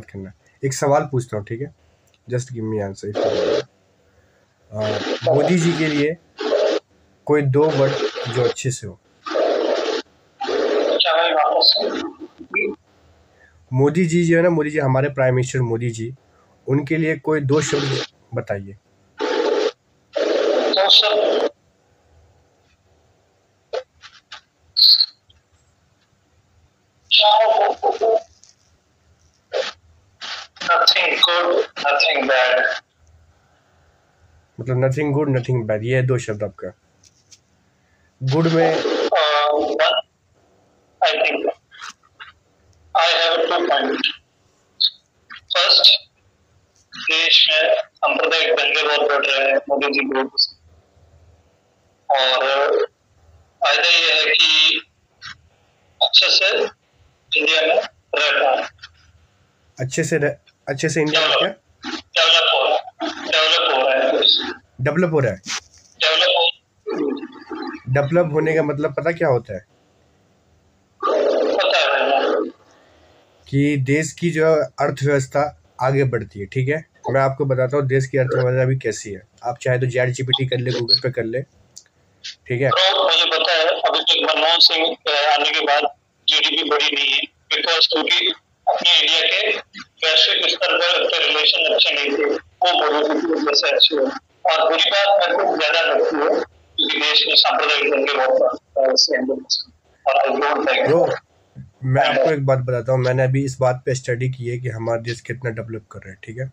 मत करना। एक सवाल पूछता हूँ, ठीक है? Just give me answer. Modi ji के लिए कोई 2 वर्ड जो अच्छे से हो। मोदी जी जो है ना, मोदी जी हमारे प्राइम मिनिस्टर मोदी जी, उनके लिए कोई 2 शब्द बताइए। Nothing good, nothing bad. मतलब नथिंग गुड नथिंग बैड, ये है 2 शब्द आपका। गुड में One, I think I have 2 points. First, देश में सांप्रदायिक दंगे बहुत बढ़ रहे हैं मोदी जी की वजह से, और फायदा ये है कि अच्छे से इंडिया में रह पा रहे। अच्छे से इंडिया में क्या डेवलप हो रहा है। डेवलप होने का मतलब पता क्या होता है? कि देश की जो अर्थव्यवस्था आगे बढ़ती है, ठीक है? मैं आपको बताता हूँ देश की अर्थव्यवस्था अभी कैसी है। आप चाहे तो ChatGPT कर ले, गूगल पे कर ले, ठीक है? मुझे पता है अभी तक मनमोहन सिंह आने के बाद GDP बढ़ी नहीं है, बिकॉज क्योंकि अपने इंडिया के वैश्विक स्तर पर रिलेशन अच्छे नहीं थे, वो मोदी की वजह से अच्छे हुए। और बुरी बात मेरे को ज्यादा लगती है क्योंकि देश में सांप्रदायिक दंगे बहुत और मैं आपको एक बात बताता हूँ, मैंने अभी इस बात पे स्टडी की है कि हमारा देश कितना डेवलप कर रहा है, ठीक है?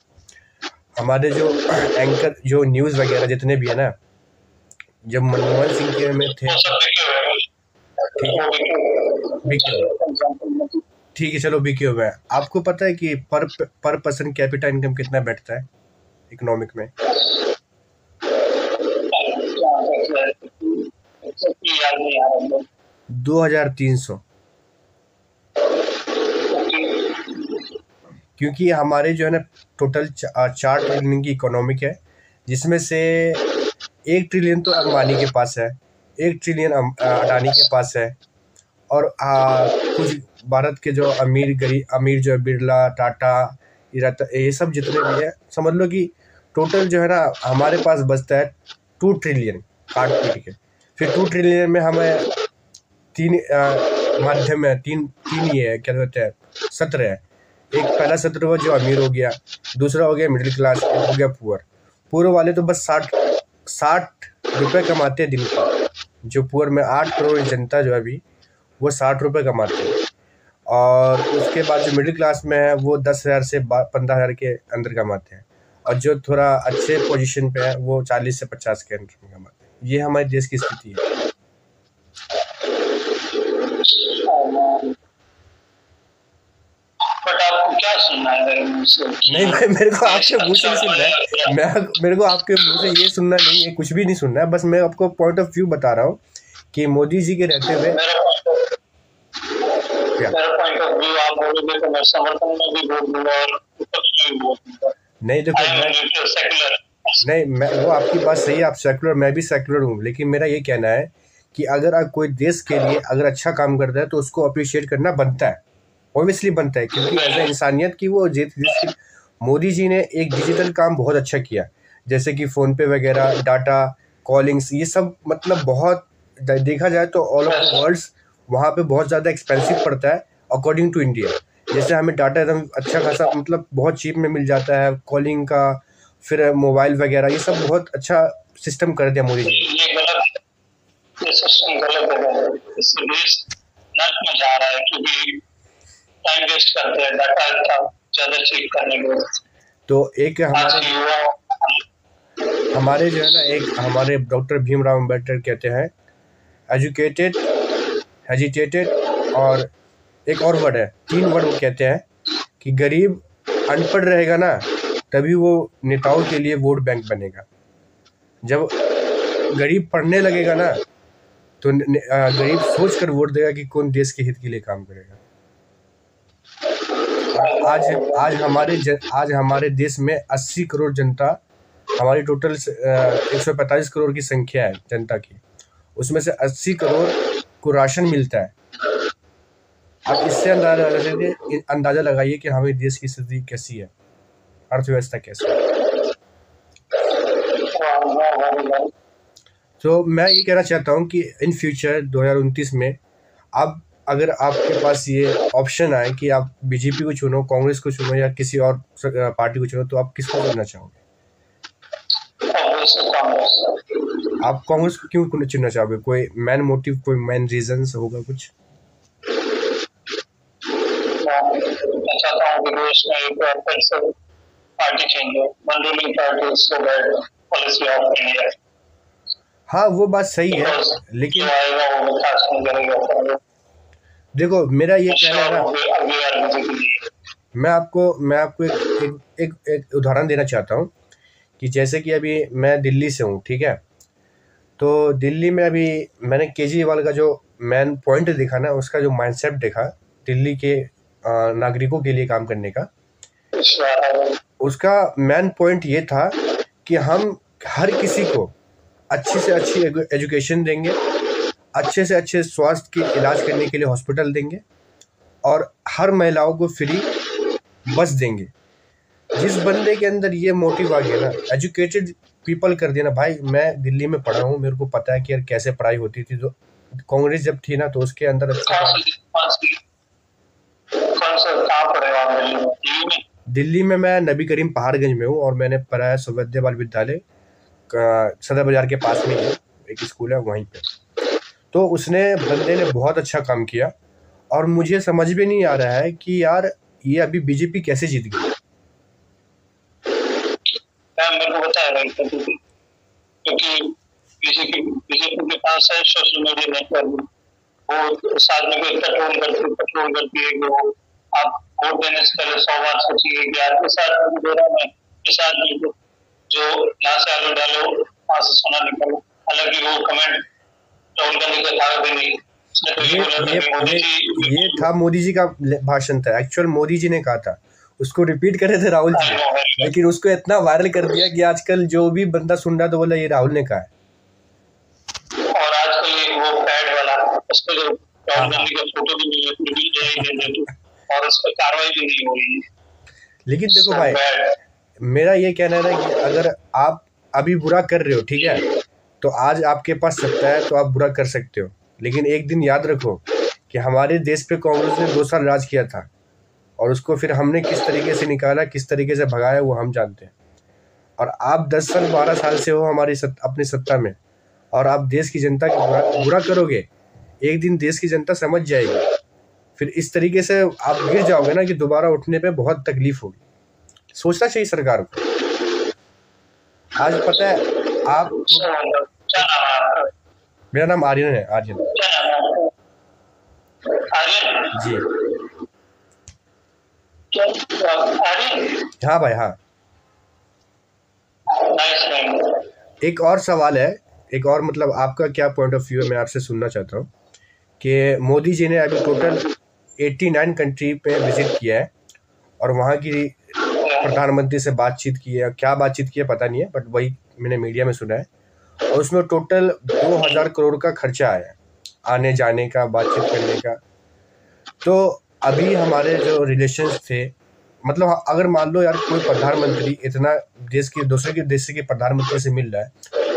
हमारे जो एंकर जो न्यूज़ वगैरह जितने भी है ना, जब मनमोहन सिंह के में थे, ठीक है, चलो बिके हुए हैं। आपको पता है कि पर पर्सन कैपिटा इनकम कितना बैठता है इकोनॉमिक में? 2300। क्योंकि हमारे जो है ना टोटल 4 ट्रिलियन की इकोनॉमिक है, जिसमें से 1 ट्रिलियन तो अंबानी के पास है, 1 ट्रिलियन अडानी के पास है, और कुछ भारत के जो अमीर जो है बिरला, टाटा, ये सब जितने भी है, समझ लो कि टोटल जो है ना हमारे पास बचता है 2 ट्रिलियन काट पीट के। फिर 2 ट्रिलियन में हमें 3 माध्यम है, 3 ये है, क्या कहते हैं, सत्र है। एक पहला सत्र हुआ जो अमीर हो गया, दूसरा हो गया मिडिल क्लास, एक हो गया पुअर वाले तो बस 60 रुपये कमाते हैं दिन का। जो पुअर में 8 करोड़ जनता जो है अभी वो 60 रुपये कमाते हैं, और उसके बाद जो मिडिल क्लास में है वो 10,000 से 15,000 के अंदर कमाते हैं, और जो थोड़ा अच्छे पोजीशन पे है वो 40 से 50 के अंदर में कमाते हैं। ये हमारे देश की स्थिति है। क्या सुनना है मेरे मुंह से? नहीं, मेरे को आपके मुंह से नहीं सुनना है। मेरे को आपके मुंह से ये सुनना नहीं है, कुछ भी नहीं सुनना है। बस मैं आपको पॉइंट ऑफ व्यू बता रहा हूँ कि मोदी जी के रहते हुए नहीं, देखो नहीं, मैं वो आपकी बात सही है, आप सेकुलर, मैं भी सेकुलर हूँ, लेकिन मेरा ये कहना है कि अगर कोई देश के लिए अगर अच्छा काम करता है तो उसको अप्रिशिएट करना बनता है, ऑब्वियसली बनता है, क्योंकि एज ए इंसानियत की वो मोदी जी ने एक डिजिटल काम बहुत अच्छा किया, जैसे कि फ़ोन पे वगैरह, डाटा कॉलिंग्स, ये सब मतलब बहुत देखा जाए तो ऑल ऑफ द वर्ल्ड्स वहाँ पे बहुत ज़्यादा एक्सपेंसिव पड़ता है अकॉर्डिंग टू इंडिया। जैसे हमें डाटा एकदम अच्छा खासा मतलब बहुत चीप में मिल जाता है, कॉलिंग का, फिर मोबाइल वगैरह, ये सब बहुत अच्छा सिस्टम कर दिया मोदी जी। ये सिस्टम गलत है, इससे देश नर्क में जा रहा है क्योंकि टाइम वेस्ट करते हैं डाटा ज़्यादा चेक करने के लिए। तो एक हमारे जो है ना, एक हमारे डॉक्टर भीमराव अम्बेडकर कहते हैं एजुकेटेड, एजिटेटेड, और एक और वर्ड है, 3 वर्ड वो कहते हैं कि गरीब अनपढ़ रहेगा ना तभी वो नेताओं के लिए वोट बैंक बनेगा। जब गरीब पढ़ने लगेगा ना तो गरीब सोच कर वोट देगा कि कौन देश के हित के लिए काम करेगा। आज हमारे देश में 80 करोड़ जनता, हमारी टोटल 145 करोड़ की संख्या है जनता की, उसमें से 80 करोड़ को राशन मिलता है, अब इससे अंदाज़ा लगाइए कि हमारे देश की स्थिति कैसी है, अर्थव्यवस्था कैसी है। तो मैं ये कहना चाहता हूँ कि इन फ्यूचर 2029 में अब अगर आपके पास ये ऑप्शन आए कि आप बीजेपी को चुनो, कांग्रेस को चुनो या किसी और पार्टी को चुनो, तो आप किसको चुनना चाहोगे? आप कांग्रेस को क्यों चुनना चाहोगे? कोई मेन मोटिव, कोई मेन रीजन होगा कुछ? मैं चाहता हूँ कि देश में एक बार फिर से पार्टी चेंज हो, ruling party so that policy of India. हाँ, वो बात सही है, लेकिन देखो मेरा ये कहना है ना, मैं आपको एक उदाहरण देना चाहता हूँ कि जैसे कि अभी मैं दिल्ली से हूँ, ठीक है? तो दिल्ली में अभी मैंने केजरीवाल का जो मेन पॉइंट देखा ना, उसका जो माइंडसेट देखा दिल्ली के नागरिकों के लिए काम करने का, उसका मेन पॉइंट ये था कि हम हर किसी को अच्छी से अच्छी एजुकेशन देंगे, अच्छे से अच्छे स्वास्थ्य के इलाज करने के लिए हॉस्पिटल देंगे और हर महिलाओं को फ्री बस देंगे। जिस बंदे के अंदर ये मोटिव आ गया ना, एजुकेटेड पीपल कर दिया ना, भाई मैं दिल्ली में पढ़ा हूँ, मेरे को पता है कि यार कैसे पढ़ाई होती थी। तो कांग्रेस जब थी ना तो उसके अंदर दिल्ली में मैं नबी करीम पहाड़गंज में हूँ और मैंने पढ़ा है सौविध्य बाल विद्यालय, सदर बाजार के पास में ही एक स्कूल है वहीं पे। तो उसने बंदे ने बहुत अच्छा काम किया और मुझे समझ में नहीं आ रहा है कि यार ये अभी बीजेपी कैसे जीत गई। मेरे को पता है क्योंकि बीजेपी के पास है सोशल मीडिया नेटवर्क, वो साथ में कोई पेट्रोल करती है कि वो आप वोट देने से पहले 100 बार सोचिए कि यार इस आदमी को दे रहा हूं, मैं इस आदमी को जो यहाँ से आलू डालो वहां से सोना निकालो। हालांकि वो कमेंट राहुल गांधी का था भी नहीं, ये था मोदी जी का भाषण था, एक्चुअल मोदी जी ने कहा था, उसको रिपीट कर रहे थे राहुल जी, लेकिन उसको इतना वायरल कर दिया कि आजकल जो भी बंदा सुन रहा तो बोला ये राहुल ने कहा है। और आजकल वो पैड वाला उस पर राहुल गांधी का फोटो भी नहीं है और उस पर कार्रवाई भी नहीं हो रही है। लेकिन देखो भाई, मेरा ये कहना है ना कि अगर आप अभी बुरा कर रहे हो, ठीक है, तो आज आपके पास सत्ता है तो आप बुरा कर सकते हो, लेकिन एक दिन याद रखो कि हमारे देश पे कांग्रेस ने 2 साल राज किया था और उसको फिर हमने किस तरीके से निकाला, किस तरीके से भगाया, वो हम जानते हैं। और आप 10 साल 12 साल से हो हमारी अपनी सत्ता में और आप देश की जनता की बुरा करोगे, एक दिन देश की जनता समझ जाएगी, फिर इस तरीके से आप गिर जाओगे ना कि दोबारा उठने पे बहुत तकलीफ होगी। सोचना चाहिए सरकार को। आज पता है आप, मेरा नाम आर्यन है, आर्यन जी। हाँ भाई, हाँ। एक और सवाल है, एक और मतलब आपका क्या पॉइंट ऑफ व्यू है, मैं आपसे सुनना चाहता हूँ कि मोदी जी ने अभी टोटल 89 कंट्री पे विजिट किया है और वहाँ की प्रधानमंत्री से बातचीत की है, क्या बातचीत की है पता नहीं है, बट वही मैंने मीडिया में सुना है। और उसमें टोटल 2000 करोड़ का खर्चा आया है आने जाने का, बातचीत करने का। तो अभी हमारे जो रिलेशंस थे, मतलब अगर मान लो यार कोई प्रधानमंत्री इतना देश के दूसरे के देश के प्रधानमंत्री से मिल रहा है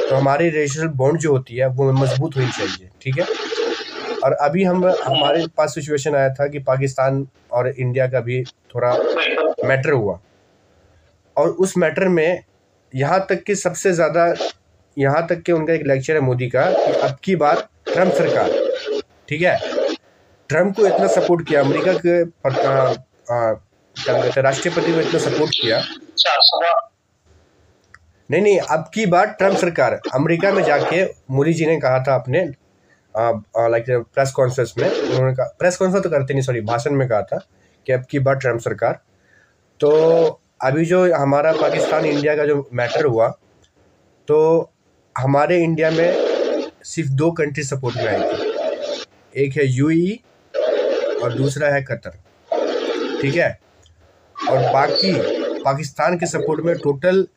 तो हमारी रिलेशनशिप बॉन्ड जो होती है वो मजबूत होनी चाहिए, ठीक है। और अभी हमारे पास सिचुएशन आया था कि पाकिस्तान और इंडिया का भी थोड़ा मैटर हुआ और उस मैटर में यहाँ तक कि सबसे ज़्यादा, यहाँ तक कि उनका एक लेक्चर है मोदी का कि अब की बार ट्रम्प सरकार, ठीक है, ट्रम्प को इतना सपोर्ट किया, अमेरिका के क्या कहते हैं राष्ट्रपति को इतना सपोर्ट किया। नहीं, अब की बार ट्रम्प सरकार, अमेरिका में जाके मोदी जी ने कहा था अपने लाइक प्रेस कॉन्फ्रेंस में, उन्होंने कहा, प्रेस कॉन्फ्रेंस तो करते नहीं, सॉरी, भाषण में कहा था कि अब की बार ट्रम्प सरकार। तो अभी जो हमारा पाकिस्तान इंडिया का जो मैटर हुआ, तो हमारे इंडिया में सिर्फ 2 कंट्री सपोर्ट में आई थी, एक है यूएई और दूसरा है कतर, ठीक है। और बाकी पाकिस्तान के सपोर्ट में टोटल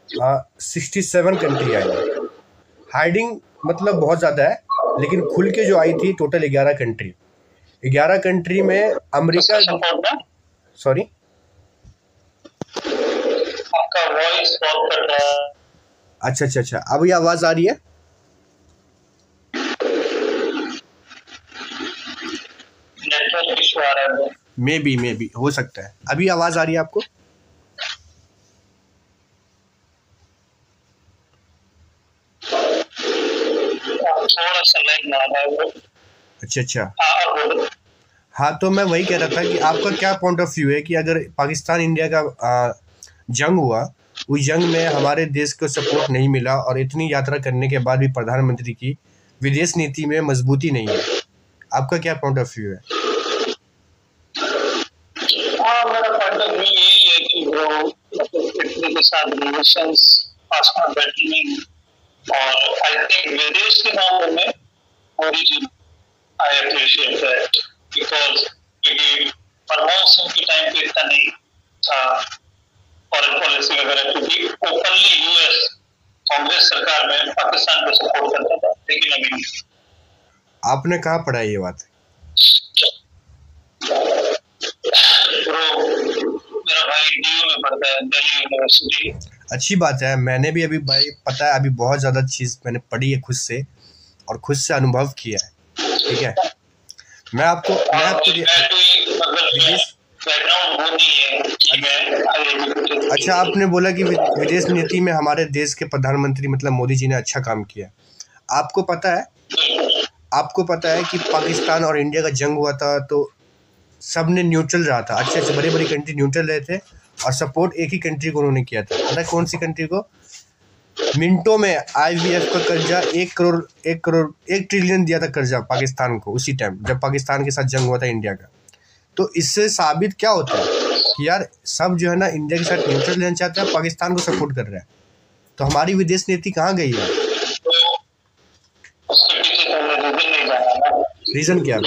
67 कंट्री आई। हाइडिंग मतलब बहुत ज़्यादा है, लेकिन खुल के जो आई थी टोटल 11 कंट्री। 11 कंट्री में अमेरिका, सपोर्ट ना, सॉरी आपका वॉइस बहुत कट रहा है। अच्छा, अभी आवाज आ रही है? नेटवर्क इशू आ रहा है। मे बी हो सकता है। अभी आवाज आ रही है आपको? थोड़ा सा लाइन आ रहा है। अच्छा। हाँ, हाँ, तो मैं वही कह रहा था कि आपका क्या पॉइंट ऑफ व्यू है कि अगर पाकिस्तान इंडिया का जंग हुआ, उस जंग में हमारे देश को सपोर्ट नहीं मिला और इतनी यात्रा करने के बाद भी प्रधानमंत्री की विदेश नीति में मजबूती नहीं है, आपका क्या पॉइंट ऑफ व्यू है? हाँ, मेरा पॉइंट ऑफ व्यू यही है कि वो इटली के साथ रिलेशंस पास में बैठी नहीं, और आई थिंक विदेश के मामले में Modi ji, I appreciate that, because क्योंकि मनमोहन सिंह के टाइम पे इतना नहीं था फॉरेन पॉलिसी वगैरह, क्योंकि ओपनली यूएस कांग्रेस सरकार में पाकिस्तान को सपोर्ट करता था, लेकिन अभी नहीं। आपने कहाँ पढ़ा ये बात? मेरा भाई डीयू में पढ़ता है, दिल्ली यूनिवर्सिटी। अच्छी बात है। मैंने भी अभी भाई पता है अभी बहुत ज़्यादा चीज़ मैंने पढ़ी है खुद से और खुद से अनुभव किया है, ठीक है। मैं आपको अच्छा, आपने बोला कि विदेश नीति में हमारे देश के प्रधानमंत्री मतलब मोदी जी ने अच्छा काम किया। आपको पता है कि पाकिस्तान और इंडिया का जंग हुआ था तो सब ने न्यूट्रल रहा था, अच्छे बड़ी बड़ी कंट्री न्यूट्रल रहे थे और सपोर्ट एक ही कंट्री को उन्होंने किया था। पता है कौन सी कंट्री को? मिनटों में IMF का कर्जा 1 ट्रिलियन दिया था कर्जा पाकिस्तान को, उसी टाइम जब पाकिस्तान के साथ जंग हुआ था इंडिया का। तो इससे साबित क्या होता है कि यार सब जो है ना इंडिया के साथ न्यूट्रल रहना चाहते हैं, पाकिस्तान को सपोर्ट कर रहे हैं। तो हमारी विदेश नीति कहाँ गई है? रीजन क्या है?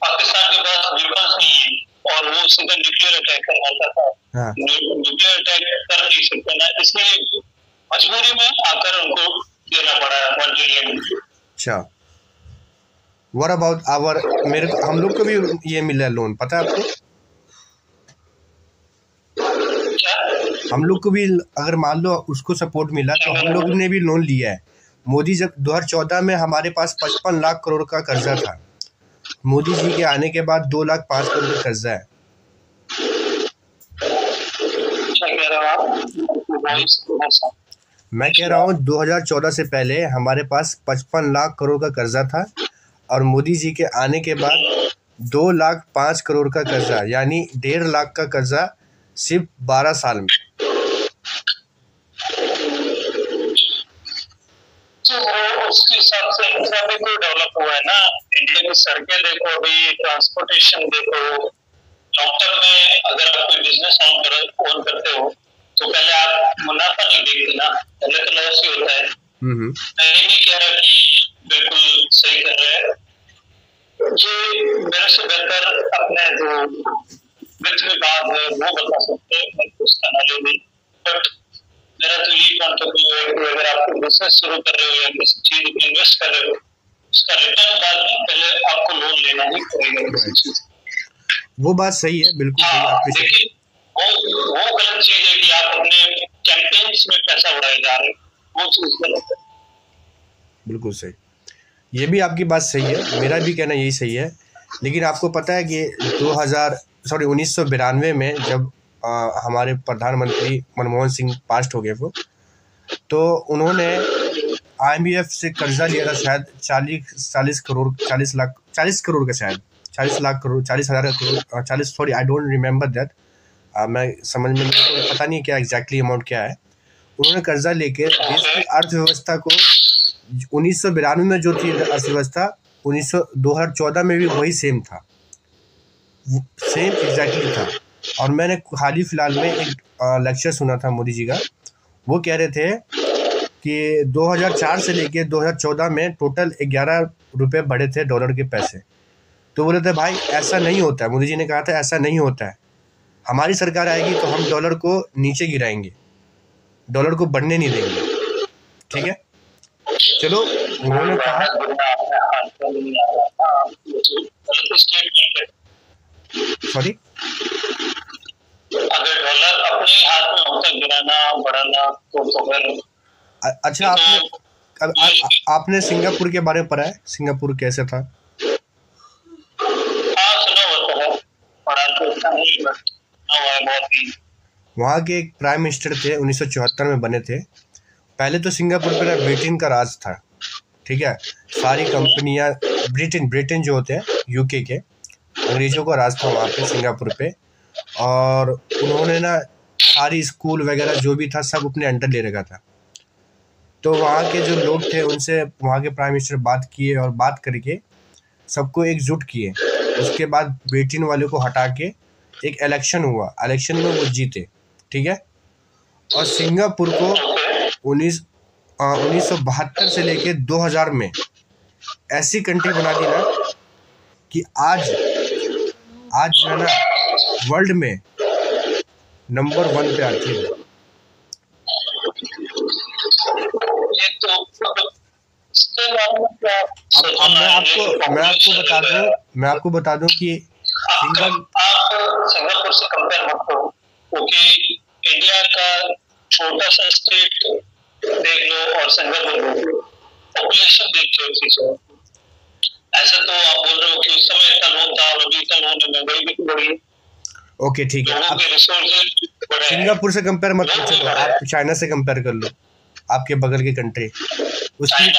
पाकिस्तान के पास वेपन्स नहीं है और वो सीधा न्यूक्लियर अटैक करना चाहता है। न्यूक्लियर अटैक कर नहीं सकते ना, इसलिए मजबूरी में आकर उनको देना पड़ा है 1 ट्रिलियन। अच्छा, व्हाट अबाउट हम लोग को भी ये मिला लोन, पता है आपको? हम लोग को भी अगर मान लो उसको सपोर्ट मिला तो हम लोग ने भी लोन लिया है। मोदी जब 2014 में हमारे पास 55 लाख करोड़ का कर्जा था, मोदी जी के आने के बाद 2 लाख 5 करोड़ का कर्जा है। मैं कह रहा हूँ 2014 से पहले हमारे पास 55 लाख करोड़ का कर्जा था और मोदी जी के आने के बाद 2 लाख 5 करोड़ का कर्जा, यानी 1.5 लाख का कर्जा सिर्फ 12 साल में। उसके हिसाब से इंडिया में तो डेवलप हुआ है ना। इंडिया की सड़कें देखो, अभी ट्रांसपोर्टेशन देखो। लॉन्ग टर्म में अगर आप कोई बिजनेस ऑन करते हो तो पहले आप मुनाफा नहीं देखते ना, पहले तो लॉस ही होता है। मैं ये नहीं कह रहा कि बिल्कुल सही कर रहे हैं, ये मेरे से बेहतर अपने जो वित्त विभाग है वो बता सकते हैं, मैं उसका नॉलेज नहीं। बट मेरा तो यही पॉइंट ऑफ व्यू है कि अगर आप बिजनेस शुरू कर रहे हो या किसी चीज में इन्वेस्ट कर रहे हो, उसका रिटर्न बाद में पहले आपको लोन लेना ही पड़ेगा। वो बात सही है, बिल्कुल सही आपकी। देखिए वो गलत चीज है कि आप अपने कैंपेन्स में पैसा उड़ाए जा रहे हो, वो चीज गलत है। बिल्कुल सही, ये भी आपकी बात सही है, मेरा भी कहना यही सही है। लेकिन आपको पता है कि 1992 में जब हमारे प्रधानमंत्री मनमोहन सिंह पास्ट हो गए वो, तो उन्होंने IMF से कर्जा लिया था शायद 40 करोड़ का, शायद 40 lakh crore, 40,000 crore, 40, sorry I don't remember that, मैं समझ में पता नहीं क्या एग्जैक्टली अमाउंट क्या है। उन्होंने कर्जा लेके देश की अर्थव्यवस्था को 1992 में जो थी अर्थव्यवस्था 2014 में भी वही सेम एग्जैक्टली था। और मैंने हाल ही फिलहाल में एक लेक्चर सुना था मोदी जी का, वो कह रहे थे कि 2004 से लेके 2014 में टोटल 11 रुपये बढ़े थे डॉलर के पैसे। तो बोले थे भाई ऐसा नहीं होता है, मोदी जी ने कहा था ऐसा नहीं होता है, हमारी सरकार आएगी तो हम डॉलर को नीचे गिराएंगे, डॉलर को बढ़ने नहीं देंगे। ठीक है, चलो उन्होंने कहा सॉरी, अगर डॉलर अपने हाथ में होता गिराना बढ़ाना तो फिर अच्छा आपने सिंगापुर के बारे में पढ़ा है? सिंगापुर कैसे था? हाँ सुना हुआ है, पढ़ा तो इतना नहीं बट बहुत ही। वहाँ के एक प्राइम मिनिस्टर थे, 1974 में बने थे। पहले तो सिंगापुर पे ना ब्रिटेन का राज था, ठीक है। सारी कंपनियां ब्रिटेन जो होते हैं यूके के, अंग्रेजों का राज था वहाँ पे सिंगापुर पे। और उन्होंने ना सारी स्कूल वगैरह जो भी था सब अपने अंडर ले रखा था। तो वहाँ के जो लोग थे उनसे वहाँ के प्राइम मिनिस्टर बात किए और बात करके सबको एकजुट किए। उसके बाद ब्रिटेन वाले को हटा के एक इलेक्शन हुआ, इलेक्शन में वो जीते, ठीक है। और सिंगापुर को 1972 से लेके 2000 में ऐसी कंट्री बना दी ना कि आज जो है ना वर्ल्ड में नंबर 1 पे आती है। अब मैं आपको बता दूं कि सिंगापुर से कंपेयर मत करो, क्योंकि इंडिया का छोटा सा स्टेट देख लो और सिंगापुर देख लो, पॉपुलेशन देख लो उसी से। ऐसा तो आप बोल रहे हो कि उस समय इतना लोन था और अभी इतना लोन है, महंगाई भी बढ़ी है। ओके ठीक है, सिंगापुर से कंपेयर मत करो, चलो आप चाइना से कंपेयर कर लो, आपके बगल की कंट्री उसकी।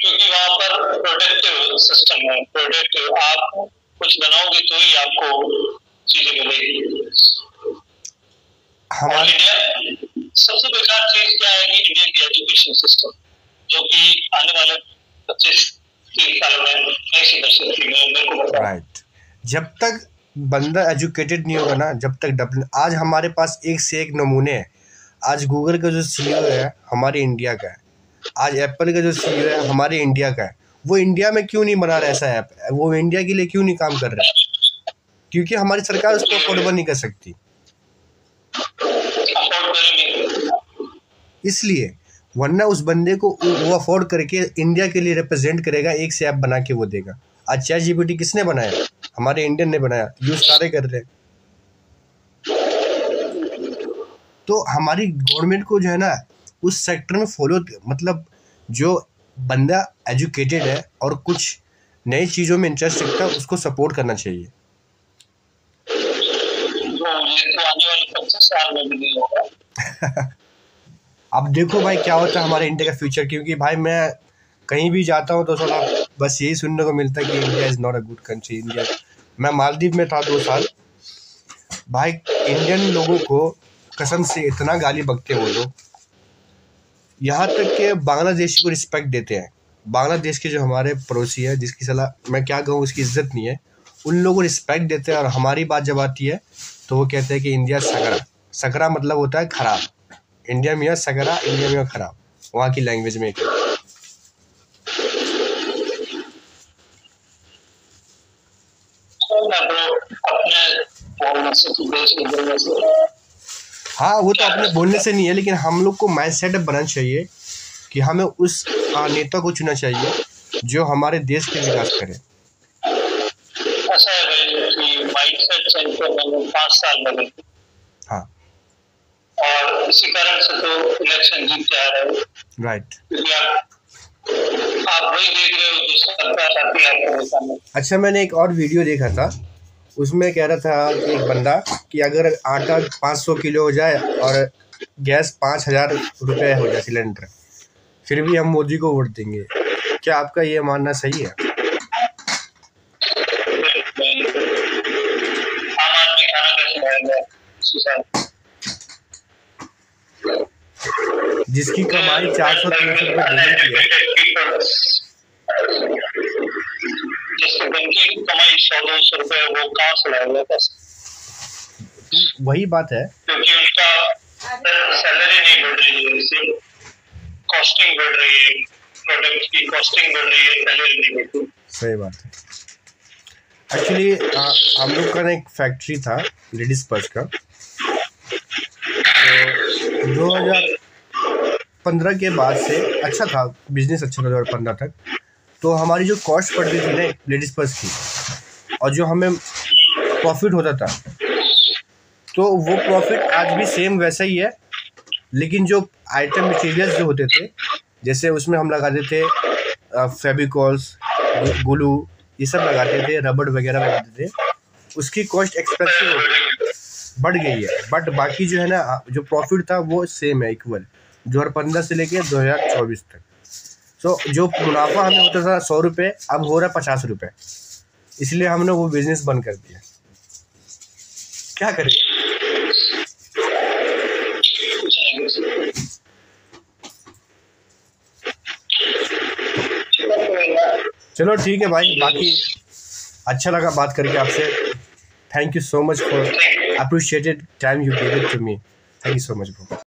क्योंकि वहाँ पर प्रोडक्टिव सिस्टम है, प्रोडक्टिव आप कुछ बनाओगे तो ही आपको चीजें मिलेगी। हमारे सबसे बेकार चीज क्या है कि इंडिया की एजुकेशन सिस्टम, जो कि आने वाले 25-30 साल में नहीं सुधर सकती। राइट, जब तक बंदा एजुकेटेड नहीं होगा ना, जब तक आज हमारे पास एक से एक नमूने हैं। आज गूगल का जो CEO है हमारे इंडिया का है, आज एप्पल का जो CEO है हमारे इंडिया का है। वो इंडिया में क्यों नहीं बना रहा ऐसा ऐप? वो इंडिया के लिए क्यों नहीं काम कर रहा है? क्योंकि हमारी सरकार उसको अफोर्डेबल नहीं कर सकती, इसलिए। वरना उस बंदे को वो अफोर्ड करके इंडिया के लिए रिप्रेजेंट करेगा, एक से ऐप बना के वो देगा। आज ChatGPT किसने बनाया? हमारे इंडियन ने बनाया, यूज सारे कर रहे हैं। तो हमारी गवर्नमेंट को जो है ना उस सेक्टर में फॉलो, मतलब जो बंदा एजुकेटेड है और कुछ नई चीज़ों में इंटरेस्ट रखता है उसको सपोर्ट करना चाहिए। अब देखो भाई क्या होता है हमारे इंडिया का फ्यूचर, क्योंकि भाई मैं कहीं भी जाता हूँ तो थोड़ा बस यही सुनने को मिलता है कि India is not a good country. India, मैं मालदीव में था 2 साल, भाई इंडियन लोगों को कसम से इतना गाली बकते हैं वो लोग, यहाँ तक कि बांग्लादेशी को रिस्पेक्ट देते हैं। बांग्लादेश के जो हमारे पड़ोसी है, जिसकी सलाह मैं क्या कहूँ उसकी इज्जत नहीं है, उन लोगों को रिस्पेक्ट देते हैं। और हमारी बात जब आती है तो वो कहते हैं कि इंडिया सकरा, सकरा मतलब होता है खराब। इंडिया में सकरा, इंडिया में खराब, वहाँ की लैंग्वेज में। हाँ वो तो अपने बोलने से नहीं है, लेकिन हम लोग को माइंड सेट बनाना चाहिए कि हमें उस नेता को चुनना चाहिए जो हमारे देश के विकास करे। ऐसा है भाई कि माइंडसेट चेंज करने में 5 साल लगे। हाँ, और इसी कारण से तो इलेक्शन जीत के आ रहे हैं। राइट, आप वही देख रहे हो जो सरकार चाहती है आपके सामने। अच्छा, मैंने एक और वीडियो देखा था, उसमें कह रहा था कि एक बंदा कि अगर आटा 500 किलो हो जाए और गैस 5000 रुपये हो जाए सिलेंडर, फिर भी हम मोदी को वोट देंगे। क्या आपका ये मानना सही है? आम आदमी खाना कैसे खाएगा? जिसकी कमाई 400-300 रुपये डेली की है, जिसकी कमाई 100-200 रुपये, वो कहाँ से लाएगा पैसे? वही बात है, क्योंकि उसका सैलरी नहीं बढ़ रही है, सिर्फ कॉस्टिंग बढ़ रही है, प्रोडक्ट की कॉस्टिंग बढ़ रही है, सैलरी नहीं बढ़ रही। सही बात है। एक्चुअली हम लोग का ना एक फैक्ट्री था लेडीज पर्स का, तो 2015 के बाद से अच्छा था, बिजनेस अच्छा था 2015 तक। तो हमारी जो कॉस्ट पड़ती थी ना लेडीज़ पर्स की, और जो हमें प्रॉफिट होता था, तो वो प्रॉफिट आज भी सेम वैसा ही है। लेकिन जो आइटम मटेरियल्स जो होते थे, जैसे उसमें हम लगाते थे फेविकॉल्स, ग्लू, ये सब लगाते थे, रबड़ वगैरह लगाते थे, उसकी कॉस्ट एक्सपेंसिव हो गई, बढ़ गई है। बट बाकी जो है ना, जो प्रॉफिट था वो सेम है, इक्वल, 2015 से लेके 2024 तक। सो जो मुनाफा हमें होता था 100 रुपये, अब हो रहा है 50 रुपये, इसलिए हमने वो बिजनेस बंद कर दिया। क्या करें? चलो ठीक है भाई, बाकी अच्छा लगा बात करके आपसे। Thank you so much for appreciated time you give it to me. Thank you so much bro.